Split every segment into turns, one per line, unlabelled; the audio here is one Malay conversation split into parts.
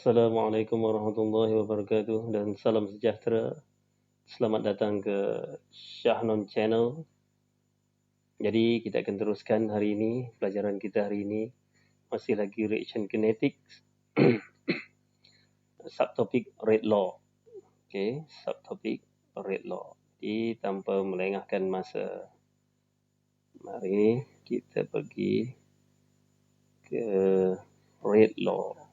Assalamualaikum warahmatullahi wabarakatuh dan salam sejahtera. Selamat datang ke Syahnon Channel. Jadi kita akan teruskan hari ini, pelajaran kita hari ini masih lagi reaction kinetics. Subtopik rate law. Okey, subtopik rate law. Jadi tanpa melengahkan masa, mari kita pergi ke rate law.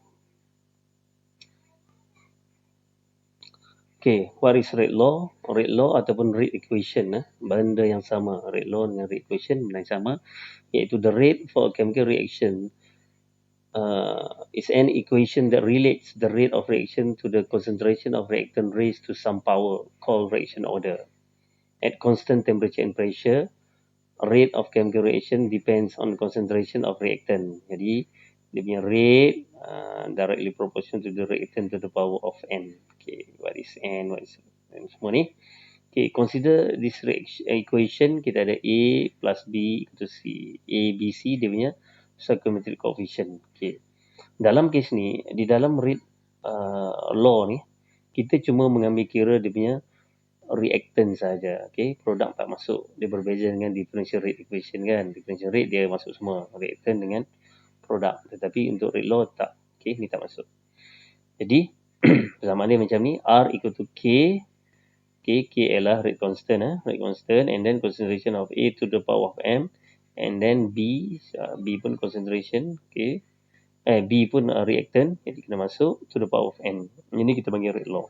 Okay, what is rate law? Rate law ataupun rate equation, benda yang sama. Rate law dengan rate equation benda yang sama, iaitu the rate for a chemical reaction is an equation that relates the rate of reaction to the concentration of reactant raised to some power called reaction order. At constant temperature and pressure, rate of chemical reaction depends on concentration of reactant. Jadi dia punya rate directly proportional to the reactant to the power of n. Okay, what is n? What is n semua ni? Okay, consider this equation. Kita ada A plus B equal to C. A, B, C dia punya stoichiometric coefficient. Okay. Dalam kes ni, di dalam rate law ni, kita cuma mengambil kira dia punya reactant saja. Okay, produk tak masuk. Dia berbeza dengan differential rate equation kan. Differential rate dia masuk semua. Reactant dengan produk. Tetapi untuk rate law tak. Okay, ni tak masuk. Jadi, persamaan dia macam ni. R equal to K. K ialah rate constant. Rate constant. And then concentration of A to the power of M. And then B. B pun concentration. Okay. B pun reactant. Jadi kena masuk to the power of N. Ini kita panggil rate law.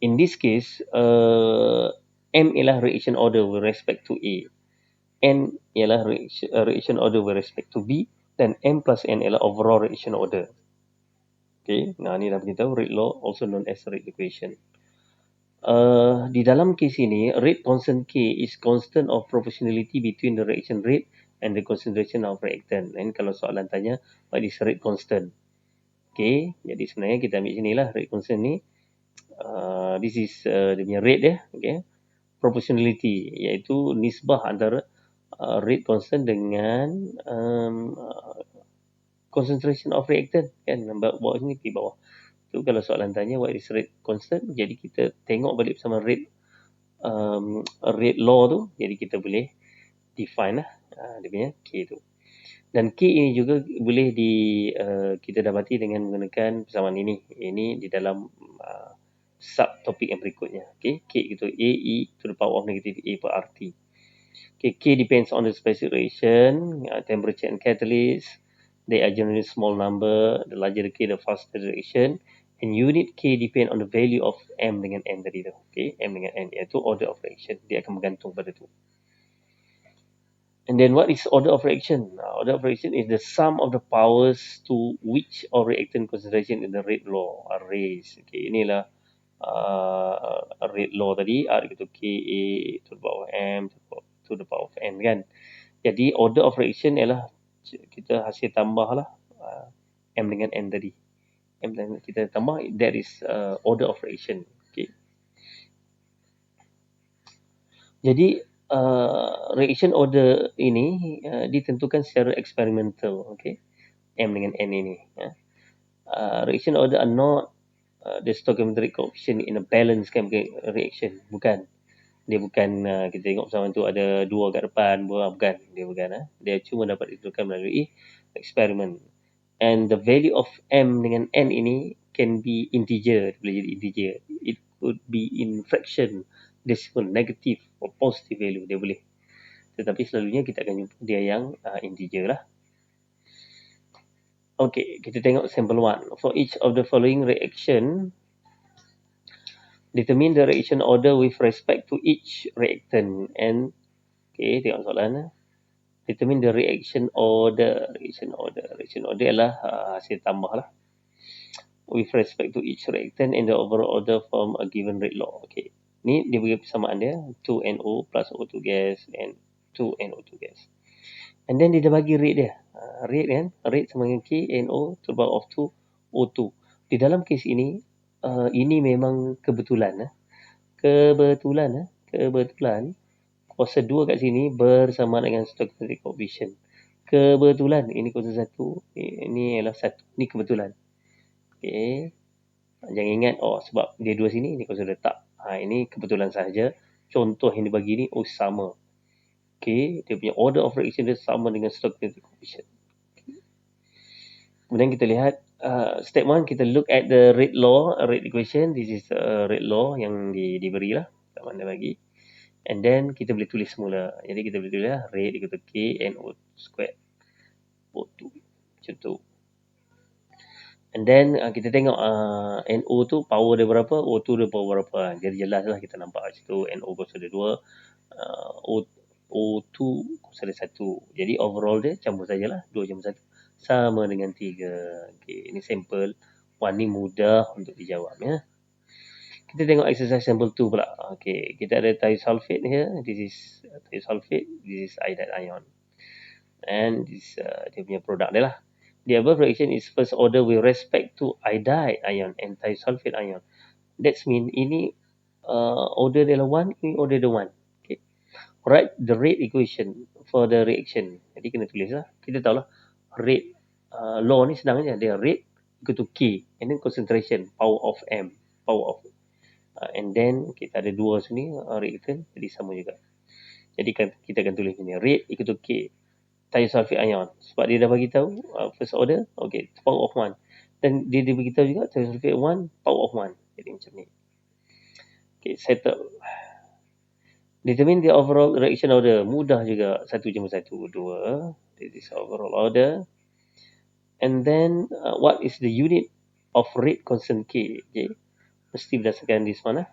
In this case, M ialah reaction order with respect to A. N ialah reaction order with respect to B. Dan M plus N ialah overall reaction order. Okay, nah ni dah beritahu rate law, also known as rate equation. Di dalam kes ini, rate constant K is constant of proportionality between the reaction rate and the concentration of reactant. Dan kalau soalan tanya, what is rate constant? Okay, jadi sebenarnya kita ambil sini lah rate constant ni. This is dia punya rate dia. Okay, proportionality iaitu nisbah antara rate constant dengan concentration of reactant kan, bawah sini di bawah tu. Kalau soalan tanya what is rate constant, jadi kita tengok balik bersama rate rate law tu, jadi kita boleh define lah dia punya K tu. Dan K ini juga boleh kita dapati dengan menggunakan persamaan ini. Ini di dalam subtopik yang berikutnya. Okay, K itu A E to the power of negative A per RT. Okay, K depends on the specific reaction, temperature and catalyst. They are generally small number. The larger the K, the faster the reaction. And unit K depend on the value of M dengan N tadi tu. Okay, M dengan N iaitu order of reaction. Dia akan bergantung pada tu. And then what is order of reaction? Order of reaction is the sum of the powers to which all reactant concentration in the rate law are raised. Okay, inilah rate law tadi. R equal to KA to the power of M to the power of N kan. Jadi order of reaction ialah kita hasil tambah lah M dengan N tadi. M dan kita tambah, that is order of reaction. Okay. Jadi reaction order ini ditentukan secara eksperimental. Okay. M dengan N ini. Reaction order are not the stoichiometric coefficient in a balanced chemical reaction. Bukan. Dia bukan kita tengok persamaan tu ada dua kat depan, bukan. Dia bukan. Dia cuma dapat ditentukan melalui eksperimen. And the value of M dengan N ini can be integer. Boleh jadi integer. It could be in fraction, decimal, negative or positive value. Dia boleh. Tetapi selalunya kita akan jumpa dia yang integer lah. Okay, kita tengok sample 1. For each of the following reaction, determine the reaction order with respect to each reactant. And okay, tengok soalan. Determine the reaction order. Reaction order ialah hasil tambah lah. With respect to each reactant and the overall order from a given rate law. Okay, ni dia bagi persamaan dia 2NO plus O2 gas and 2NO2 gas. And then dia dah bagi rate dia. Rate kan, rate sama dengan KNO to the power of 2 O2. Di dalam kes ini, ini memang kebetulan. Kebetulan kuasa 2 kat sini bersama dengan stoichiometric coefficient. Kebetulan ini kuasa 1, ini ialah 1. Ini kebetulan. Okay. Jangan ingat, sebab dia dua sini, ni konsonant tak. Ini kebetulan sahaja. Contoh yang dibagi ni, sama. Okay. Dia punya order of reaction dia sama dengan stochastic coefficient. Kemudian kita lihat step 1, kita look at the rate law, rate equation. This is rate law yang diberi lah. Tak mana bagi. And then kita boleh tulis semula. Jadi kita boleh tulis lah, rate equal to K NO squared O2. Macam tu. And then kita tengok NO tu power dia berapa, O2 dia power berapa. Jadi jelas lah kita nampak kat situ NO kosong dia 2, O2 kosong dia 1. Jadi overall dia campur sajalah, 2 campur 1 sama dengan 3. Okay, ini sampel 1 ni mudah untuk dijawab ya. Kita tengok exercise sample 2 pula. Okay, kita ada thiosulfate here. This is thiosulfate, this is iodide ion. And this dia punya produk dia lah. The above reaction is first order with respect to iodide ion and thiosulfate ion. That's mean ini order dia 1, ini order dia 1. Okay. Write the rate equation for the reaction. Jadi kena tulis lah. Kita tahu lah rate law ni senang je. Dia rate equal to K and then concentration power of M, power of and then kita ada 2 sini reactant, jadi sama juga. Jadi kita akan tulis ni rate equal to K thiosulfate ion, sebab dia dah bagi tahu first order, okay, power of 1. Dan dia bagi tahu juga thiosulfate 1 power of 1. Jadi macam ni. Okay, settle. Determine the overall reaction order. Mudah juga. 1 campur 1, 2. This is overall order. And then what is the unit of rate constant K? Okay. Mesti berdasarkan this one lah.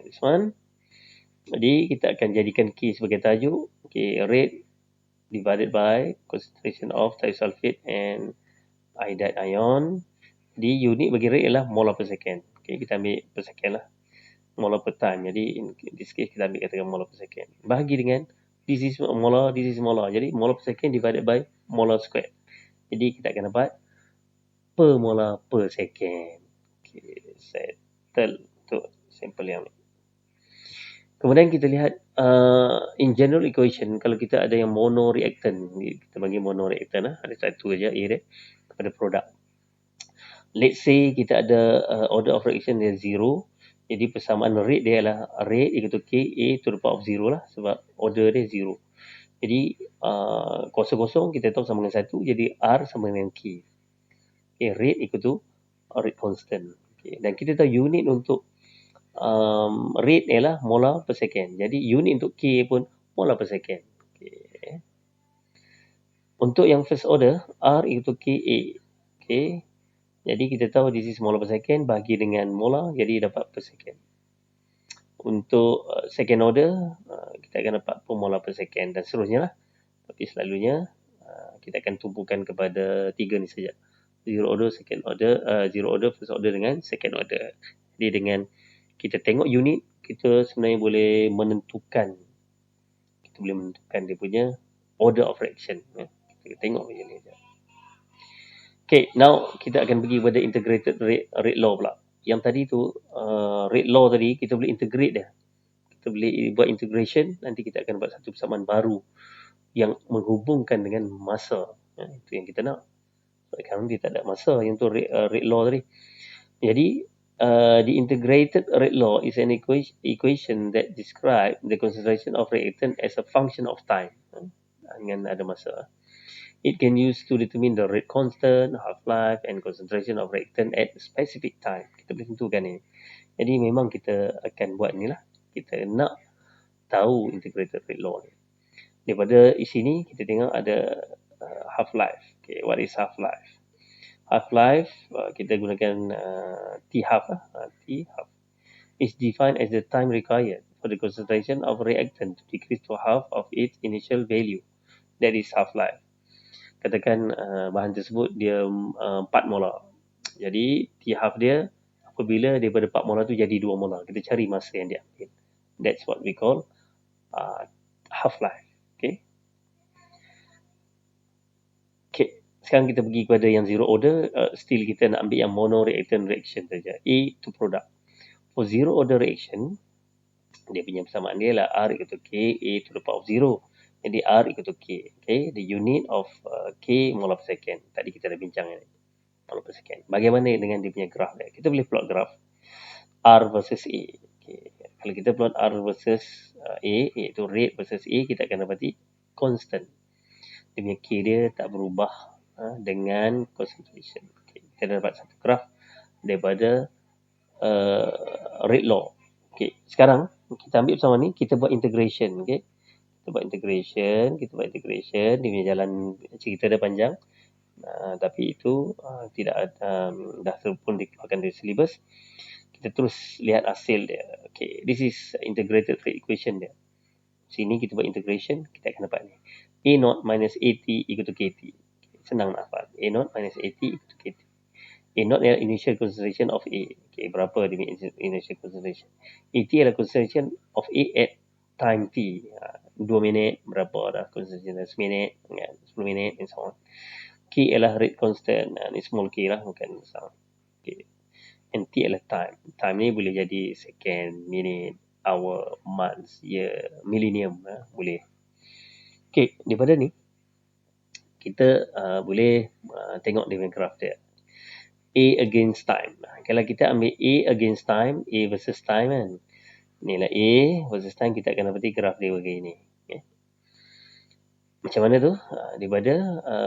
This one. Jadi kita akan jadikan K sebagai tajuk. Okay, rate divided by concentration of thiosulfate and iodide ion. Jadi unit bagi rate ialah molar per second. Okay, kita ambil per second lah. Molar per time. Jadi in this case kita ambil katakan molar per second. Bahagi dengan this is molar, this is molar. Jadi molar per second divided by molar square. Jadi kita akan dapat per molar per second. Okay, settle untuk sampel yang ni. Kemudian kita lihat in general equation, kalau kita ada yang monoreactant, kita bagi monoreactant lah, ada satu aja A dia kepada produk. Let's say kita ada order of reaction dia 0, jadi persamaan rate dia adalah rate equal to K A to the power of 0 lah, sebab order dia 0. Jadi kosong-kosong kita tahu sama dengan 1, jadi R sama dengan K. Okay, rate equal to rate constant. Okay, dan kita tahu unit untuk rate ialah molar per second. Jadi unit untuk K pun molar per second. Okay. Untuk yang first order, R equal to KA. Okay. Jadi kita tahu this is molar per second bagi dengan molar, jadi dapat per second. Untuk second order, kita akan dapat per molar per second dan seterusnya lah. Tapi selalunya kita akan tumpukan kepada 3 ni saja. Zero order, second order, zero order, first order dengan second order. Jadi dengan kita tengok unit, kita sebenarnya boleh menentukan. Kita boleh menentukan dia punya order of reaction. Kita tengok macam ni. Okay, now kita akan pergi pada integrated rate law pula. Yang tadi tu, rate law tadi, kita boleh integrate dia. Kita boleh buat integration, nanti kita akan buat satu persamaan baru yang menghubungkan dengan masa. Itu yang kita nak. Sekarang dia tak ada masa yang tu rate law tadi. Jadi, the integrated rate law is an equation that describe the concentration of reactant as a function of time. Dengan ada masa. It can use to determine the rate constant, half-life and concentration of reactant at a specific time. Kita boleh tentukan ini. Jadi memang kita akan buat inilah. Kita nak tahu integrated rate law ni. Daripada isi ni kita tengok ada half-life. Okay, what is half-life? Half-life, kita gunakan T-half. T-half is defined as the time required for the concentration of reactant to decrease to half of its initial value. That is half-life. Katakan bahan tersebut dia 4 molar. Jadi T-half dia apabila daripada 4 molar tu jadi 2 molar. Kita cari masa yang dia ambil. That's what we call half-life. Okay. Okay. Sekarang kita pergi kepada yang zero order, still kita nak ambil yang monoreactant reaction saja. A to product. For zero order reaction, dia punya persamaan dia lah R equal to K A to the power of 0. Jadi R equal to K. Okay, the unit of K molar per second. Tadi kita dah bincang ni. watt per second. Bagaimana dengan dia punya graf dia? Kita boleh plot graf R versus A. Okay. Kalau kita plot R versus A, iaitu rate versus A, kita akan dapati constant. Dia punya K dia tak berubah dengan concentration. Okay. Kita dapat satu graf daripada rate law. Okay. Sekarang kita ambil bersama ni, kita buat integration. Okay. Kita buat integration, dia punya jalan cerita dia panjang. Tapi itu tidak dah pun dikeluarkan dari syllabus. Kita terus lihat hasil dia. Okay, this is integrated rate equation dia. Sini kita buat integration, kita akan dapat ni. A0 minus AT equal to KT. Senang nak hafal. A0 minus AT equal to KT. A0 adalah initial concentration of A. Okay, berapa dia initial concentration? AT adalah concentration of A at time T. 2 minit, berapa dah concentration? 1 minit, 10 minit, and so on. K adalah rate constant. Ni small k lah, bukan besar. Okay. And T adalah time. Time ni boleh jadi second, minute, hour, months, year, millennium. Boleh. Okay, daripada ni, kita boleh tengok dia punya graph dia. A against time. Kalau kita ambil A against time, A versus time kan. Inilah A versus time, kita akan dapati graf dia begini. Okay. Macam mana tu? Daripada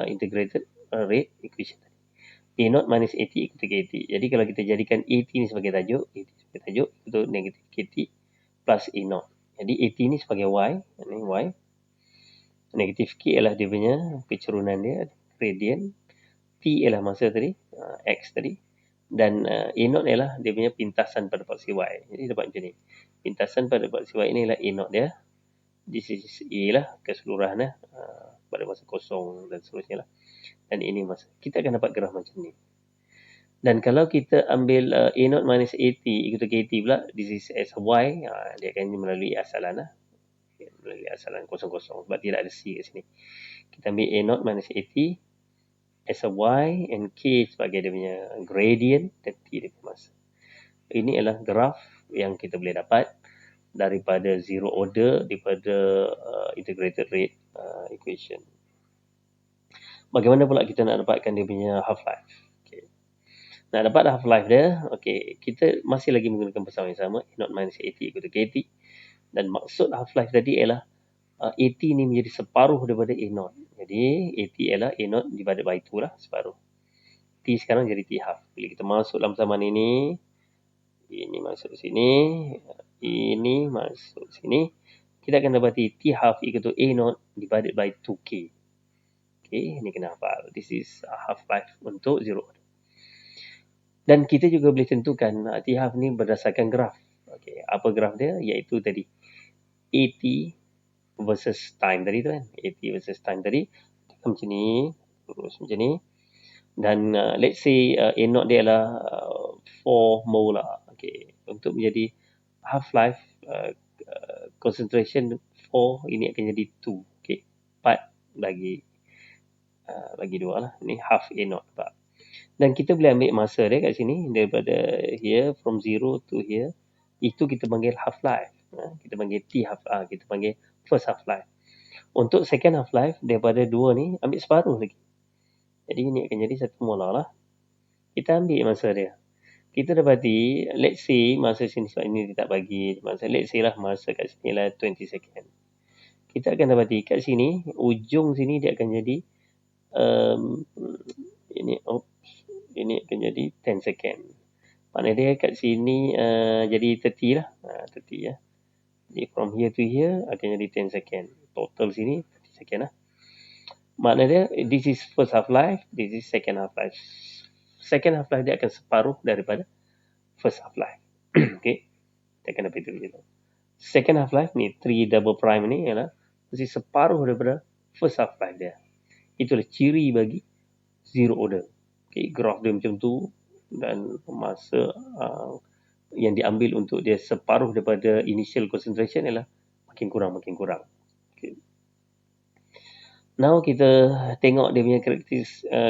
integrated rate equation. A0 minus AT equal to KT. Jadi kalau kita jadikan AT ni sebagai tajuk, itu negatif KT plus A0. Jadi AT ni sebagai Y, ini Y. Negatif K ialah dia punya kecerunan dia, gradient. T ialah masa tadi, X tadi. Dan A0 ialah dia punya pintasan pada paksi Y. Jadi dapat macam ni. Pintasan pada paksi Y ni ialah A0 dia. This is A lah, keseluruhan lah. Pada masa kosong dan seterusnya lah. Dan ini masa. Kita akan dapat graf macam ni. Dan kalau kita ambil A0 minus AT equal to KT pula, this is as a Y, dia akan melalui asalan lah. Melalui asalan kosong-kosong sebab tidak ada C kat sini. Kita ambil A0 minus AT as a Y and K sebagai dia punya gradient dan T dia punya masa. Ini adalah graf yang kita boleh dapat daripada zero order, daripada integrated rate equation. Bagaimana pula kita nak dapatkan dia punya half-life? Nak dapat half-life dia, okay, kita masih lagi menggunakan persamaan yang sama, A0 minus AT equal to KT. Dan maksud half-life tadi ialah AT ni menjadi separuh daripada A0. Jadi AT ialah A0 divided by 2 lah, separuh. T sekarang jadi T half. Bila kita masuk dalam persamaan ini masuk sini, ini masuk sini, kita akan dapati T half equal to A0 divided by 2K. Okay, ini kena hafal. This is half-life untuk zero order. Dan kita juga boleh tentukan T half ni berdasarkan graf. Okay, apa graf dia? Iaitu tadi AT versus time tadi tu kan. AT versus time tadi. Macam ni. Terus macam ni. Dan let's say A0 dia adalah 4 molar. Okay. Untuk menjadi half-life concentration 4, ini akan jadi 2. Okay. 4 bagi 2 lah. Ni half A0. Pak. Dan kita boleh ambil masa dia kat sini, daripada here, from 0 to here. Itu kita panggil half-life. Kita panggil T half, kita panggil first half-life. Untuk second half-life, daripada 2 ni, ambil separuh lagi. Jadi ini akan jadi 1 molar lah. Kita ambil masa dia. Kita dapati, let's say, masa sini sebab ini dia tak bagi. Let's say lah, masa kat sini lah 20 second. Kita akan dapati kat sini, ujung sini dia akan jadi, ini akan jadi 10 second. Maknanya dia kat sini jadi 30 lah. 30 ya. Jadi from here to here akan jadi 10 second. Total sini 30 second lah. Maknanya dia, this is first half-life, this is second half-life. Second half-life dia akan separuh daripada first half-life. Okay. Kita akan dapat itu begitu. Second half-life ni, 3 double prime ni ialah mesti separuh daripada first half-life dia. Itulah ciri bagi zero order. Okay, graf dia macam tu dan masa yang diambil untuk dia separuh daripada initial concentration ialah makin kurang. Okay. Now kita tengok dia punya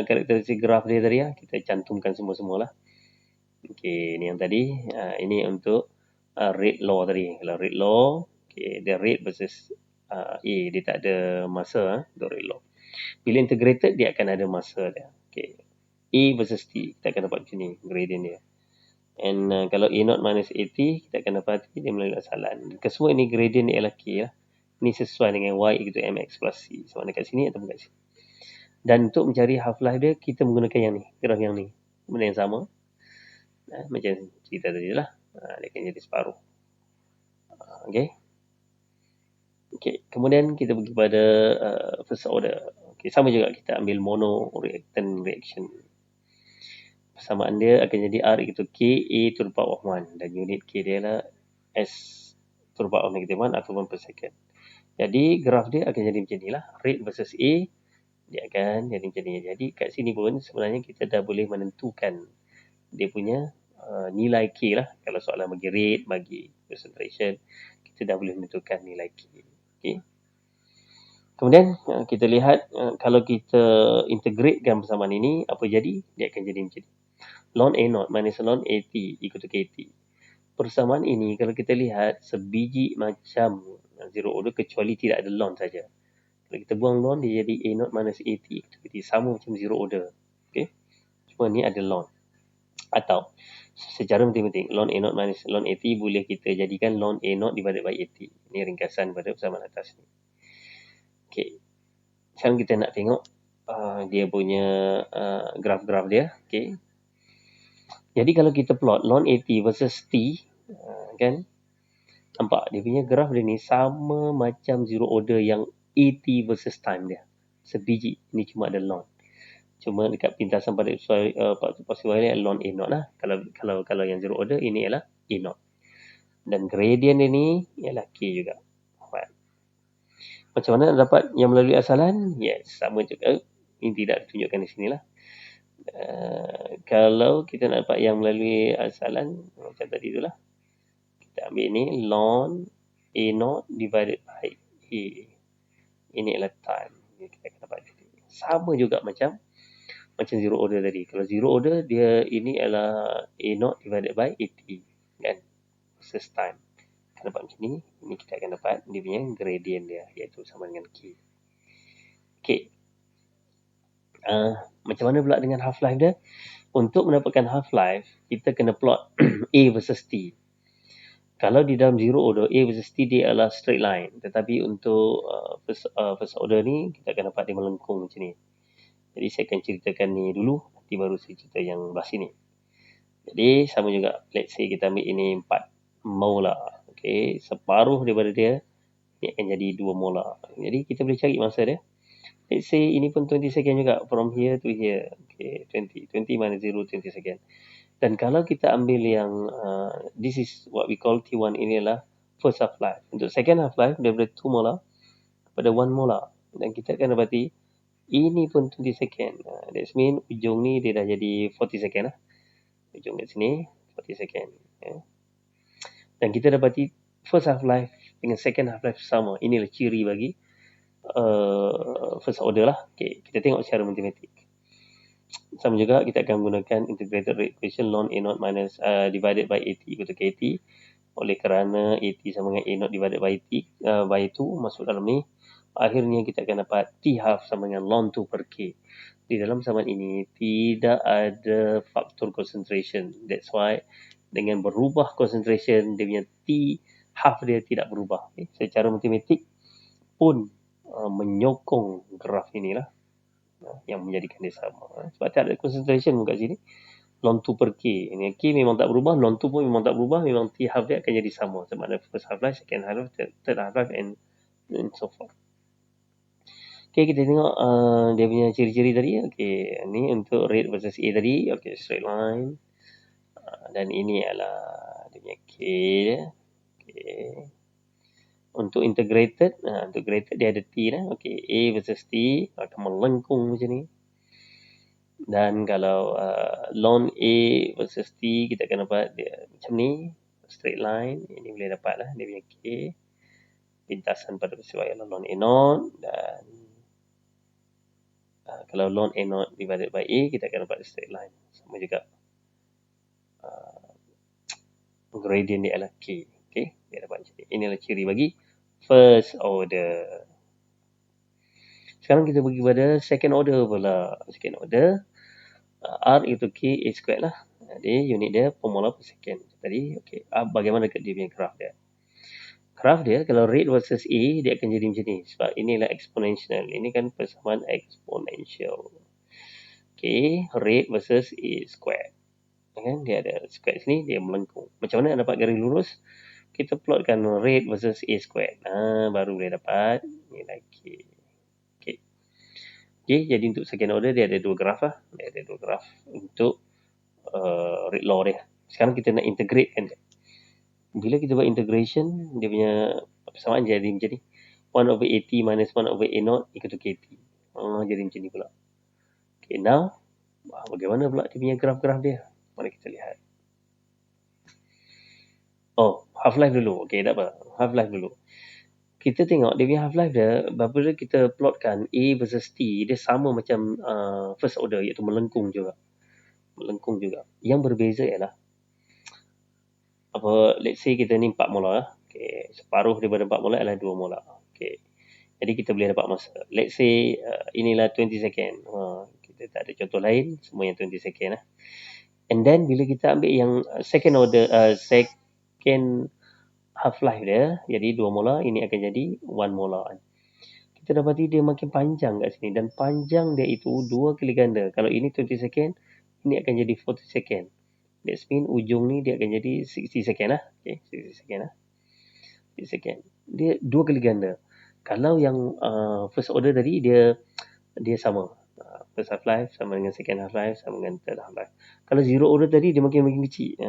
karakteristik graf dia tadi lah. Kita cantumkan semua-semua lah. Okay, ni yang tadi. Ini untuk rate law tadi. Kalau rate law, okay, dia rate versus A, dia tak ada masa untuk rate law. Bila integrated, dia akan ada masa dia. Okay. A versus T. Kita akan dapat macam ni gradient dia. And kalau A0 minus AT, kita akan dapat dia melalui asalan. Kesemua ini gradient dia ialah K lah. Ini sesuai dengan Y equal to MX plus C. Sama ada kat sini atau kat sini. Dan untuk mencari half-life dia, kita menggunakan yang ni. Graf yang ni. Benda yang sama. Macam cerita tadi lah. Dia akan jadi separuh. Okay. Okay. Kemudian kita pergi pada first order. Okay. Sama juga kita ambil mono-reactant reaction. Persamaan dia akan jadi R equal to K A to the power of 1. Dan unit K dia adalah S to the power of negative 1 ataupun per second. Jadi graf dia akan jadi macam ni lah. Rate versus A, dia akan jadi macam ni. Jadi kat sini pun sebenarnya kita dah boleh menentukan dia punya nilai K lah. Kalau soalan bagi rate, bagi concentration, kita dah boleh menentukan nilai K. Okay. Kemudian kita lihat kalau kita integratekan persamaan ini, apa jadi? Dia akan jadi macam ni. Ln A0 minus ln AT equal to KT. Persamaan ini kalau kita lihat sebiji macam zero order kecuali tidak ada ln saja. Kalau kita buang ln dia jadi A0 minus AT equal to KT. Sama macam zero order. Okay. Cuma ni ada ln. Atau secara matematik ln A0 minus ln AT boleh kita jadikan ln A0 divided by AT. Ini ringkasan pada persamaan atas ni. Okay. Sekarang kita nak tengok dia punya graf-graf dia. Okay. Jadi kalau kita plot ln AT versus T, kan, nampak dia punya graf dia ni sama macam zero order yang AT versus time dia. Sebiji, ni cuma ada ln. Cuma dekat pintasan pada pasiwai ni ln A0 lah. Kalau yang zero order ini ialah A0. Dan gradient dia ni ialah K juga. Macam mana dapat yang melalui asalan? Yes, sama juga. Ini tidak ditunjukkan di sini lah. Kalau kita nak dapat yang melalui asalan macam tadi itulah, kita ambil ni ln A0 divided by A. Ini adalah time. Kita akan dapat sama juga macam zero order tadi. Kalau zero order dia ini adalah A0 divided by AT, kan, versus time. Kita dapat macam ni. Ini kita akan dapat dia punya gradient dia, iaitu sama dengan K. Okay. Macam mana pula dengan half-life dia? Untuk mendapatkan half-life, kita kena plot A versus T. Kalau di dalam zero order, A versus T dia adalah straight line. Tetapi untuk first order ni, kita akan dapat dia melengkung macam ni. Jadi saya akan ceritakan ni dulu, nanti baru saya cerita yang belah sini. Jadi sama juga, let's say kita ambil ini 4 molar. Okay, separuh daripada dia, ini akan jadi 2 molar. Jadi kita boleh cari masa dia. Let's say ini pun 20 second juga, from here to here. Okay, 20 minus 0, 20 second. Dan kalau kita ambil yang, this is what we call T1, ini adalah first half-life. Untuk second half-life, daripada 2 molar kepada 1 molar. Dan kita akan dapati, ini pun 20 second. That's mean, ujung ni dia dah jadi 40 second lah. Ujung kat sini, 40 second. Dan kita dapati, first half-life dengan second half-life sama. Inilah ciri bagi first order lah. Okay, kita tengok secara matematik. Sama juga kita akan menggunakan integrated rate equation ln A0 minus divided by AT equal to KT. Oleh kerana AT sama dengan A0 divided by T by 2 masuk dalam ni, akhirnya kita akan dapat T half sama dengan ln 2 per K. Di dalam persamaan ini tidak ada faktor concentration. That's why dengan berubah concentration, dia punya T half dia tidak berubah. Okay? Secara matematik pun menyokong graf inilah yang menjadikan dia sama. Sebab tak ada concentration kat sini. ln 2 per K. Ini K memang tak berubah, ln 2 pun memang tak berubah, memang T half dia akan jadi sama. Sama ada first half life, second half life, third half life and so forth. Okay, kita tengok dia punya ciri-ciri tadi. Okay, ni untuk rate versus A tadi. Okay, straight line. Dan ini adalah dia punya K dia. Okay. Untuk integrated dia ada T lah. Okay, A versus T akan melengkung macam ni. Dan kalau ln A versus T, kita akan dapat dia macam ni, straight line. Ini boleh dapat lah dia punya K. Pintasan pada peristiwa ialah ln A0. Dan kalau ln A0 divided by A, kita akan dapat straight line. Sama juga. Gradient dia adalah K. Okay, dia dapat macam ni. Inilah ciri bagi first order. Sekarang kita pergi pada second order pula. Second order, R itu K A squared lah. Jadi unit dia per molar per second. Tadi okey. Bagaimana dia punya graf dia? Graf dia kalau rate versus A dia akan jadi macam ni sebab inilah exponential. Ini kan persamaan exponential. Okay, rate versus A squared. Kan dia ada square sini dia melengkung. Macam mana nak dapat garis lurus? Kita plotkan rate versus A squared. Baru boleh dapat nilai K. Okay. Okay, jadi untuk second order dia ada dua graf lah. Dia ada dua graf untuk rate law dia. Sekarang kita nak integrate kan. Bila kita buat integration, dia punya persamaan jadi macam ni. 1 over AT minus 1 over A0 equal to KT. Jadi macam ni pula. Okay, now, bagaimana pula dia punya graf-graf dia? Mari kita lihat. Oh, half-life dulu. Okay, tak apa. Half-life dulu. Kita tengok dia punya half-life dia, apabila kita plotkan A versus T, dia sama macam first order, iaitu melengkung juga. Melengkung juga. Yang berbeza ialah, let's say kita ni 4 molar. Okay, separuh daripada 4 molar adalah 2 molar. Okay. Jadi kita boleh dapat masa. Let's say inilah 20 second. Kita tak ada contoh lain, semua yang 20 second lah. And then bila kita ambil yang second order, second half-life dia, jadi 2 molar, ini akan jadi 1 molar. Kita dapati dia makin panjang kat sini. Dan panjang dia itu 2 kali ganda. Kalau ini 20 second, ini akan jadi 40 second. That means ujung ni dia akan jadi 60 second lah. Okay, 60 second lah. 60 second. Dia 2 kali ganda. Kalau yang first order tadi dia sama. First half life sama dengan second half life sama dengan third half life. Kalau zero order tadi dia makin kecil.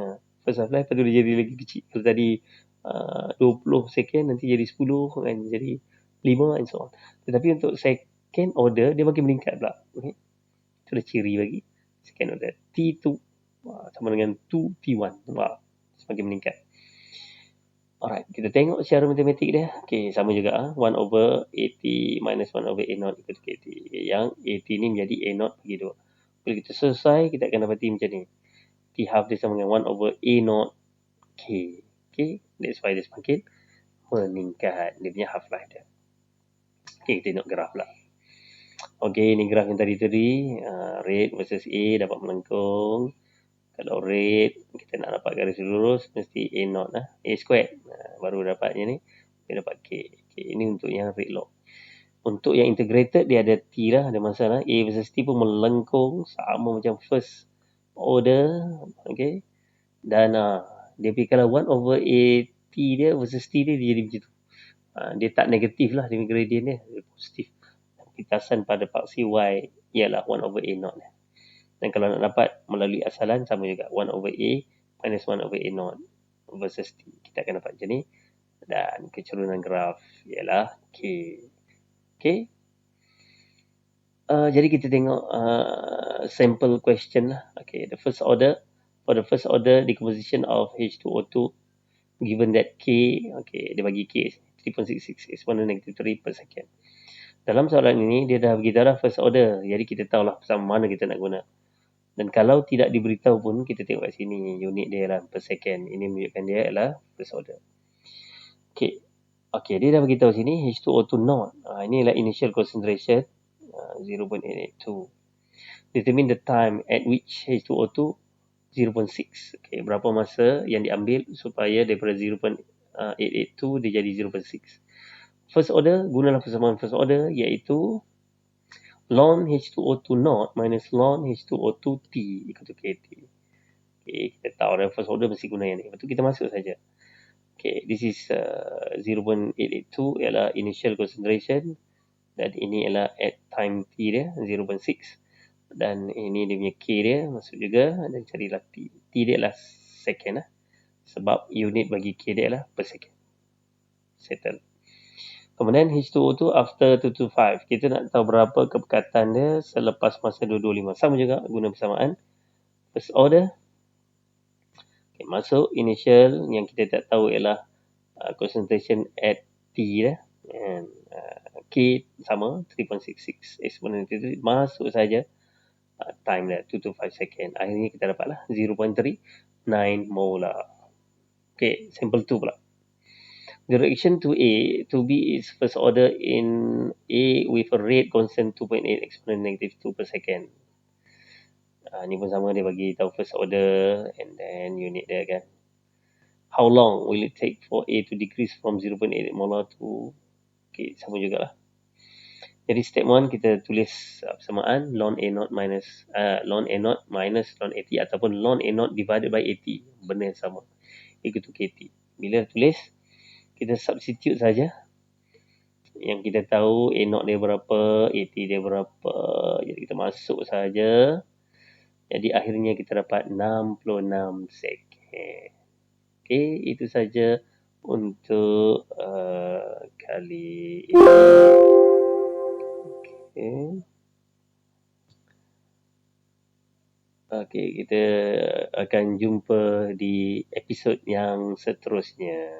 First half life lepas tu dia jadi lagi kecil. Kalau tadi 20 second nanti jadi 10 kan jadi 5 and so on. Tetapi untuk second order dia makin meningkat pula. Okay. Itu dah ciri bagi second order. T2 sama dengan 2T1. Semakin meningkat. Alright, kita tengok secara matematik dia. Okay, sama juga. 1 over AT minus 1 over A0 equal to KT. Yang AT ni menjadi A0 bagi 2. Bila kita selesai, kita akan dapati macam ni. T half dia sama dengan 1 over A0 K. Okay, that's why dia semakin meningkat. Dia punya half life dia. Okay, kita tengok graf lah. Okay, ni graf yang tadi. Rate versus A dapat melengkung. Kalau rate kita nak dapat garis lurus mesti A0 lah. A squared. Baru dapatnya ni. Kita dapat K. Okay, ini untuk yang rate law. Untuk yang integrated dia ada T lah. Ada masalah. A versus T pun melengkung. Sama macam first order. Okay. Dan dia pergi kalau 1 over A T dia versus T dia jadi macam tu. Dia tak negatif lah. Dia gradient dia. Dia positif. Pitasan pada paksi Y ialah 1 over A0 lah. Dan kalau nak dapat melalui asalan sama juga 1 over A minus 1 over A0 versus T. Kita akan dapat macam ni. Dan kecerunan graf ialah K. Okay. Jadi kita tengok sample question lah. Okay, the first order. For the first order decomposition of H2O2 given that K, okay, dia bagi K 3.66 exponent negative 3 per second. Dalam soalan ini dia dah beritahu dah first order. Jadi kita tahulah sama mana kita nak guna. Dan kalau tidak diberitahu pun, kita tengok kat sini unit dia lah per second. Ini menunjukkan dia adalah first order. Okay. Okay, dia dah beritahu sini H2O2 not. Ini adalah initial concentration 0.882. Determine the time at which H2O2 0.6. Okay, berapa masa yang diambil supaya daripada 0.882 dia jadi 0.6. First order, gunalah persamaan first order iaitu ln H2O2 not minus ln H2O2 T equal to KT. Okay, kita tahu dah first order mesti guna yang ni. Lepas tu kita masuk saja. Okay, this is 0.882 ialah initial concentration dan ini ialah at time T dia 0.6 dan ini dia punya K dia masuk juga dan carilah T. T dia adalah second lah. Sebab unit bagi K dia adalah per second. Settle. Kemudian H2O2 after 225. Kita nak tahu berapa kepekatan dia selepas masa 225. Sama juga guna persamaan. First order. Okay, masuk initial yang kita tak tahu ialah concentration at T dah. And K sama 3.66 exponent itu masuk saja time dah 225 second. Akhirnya kita dapatlah 0.39 molar. Okay, sample 2 pula. The reaction to A to B is first order in A with a rate constant 2.8 exponent negative 2 per second. Ni pun sama, dia bagi tahu first order and then unit dia kan. How long will it take for A to decrease from 0.88 molar to, okay, sama jugalah. Jadi step 1 kita tulis persamaan ln A0 minus ln A0 minus ln AT ataupun ln A0 divided by AT, benda yang sama, equal to KT. Bila tulis, kita substitute saja yang kita tahu A0 dia berapa, AT dia berapa. Jadi kita masuk saja. Jadi akhirnya kita dapat 66 second. Okey, itu saja untuk kali ini. Okey. Okey, kita akan jumpa di episod yang seterusnya.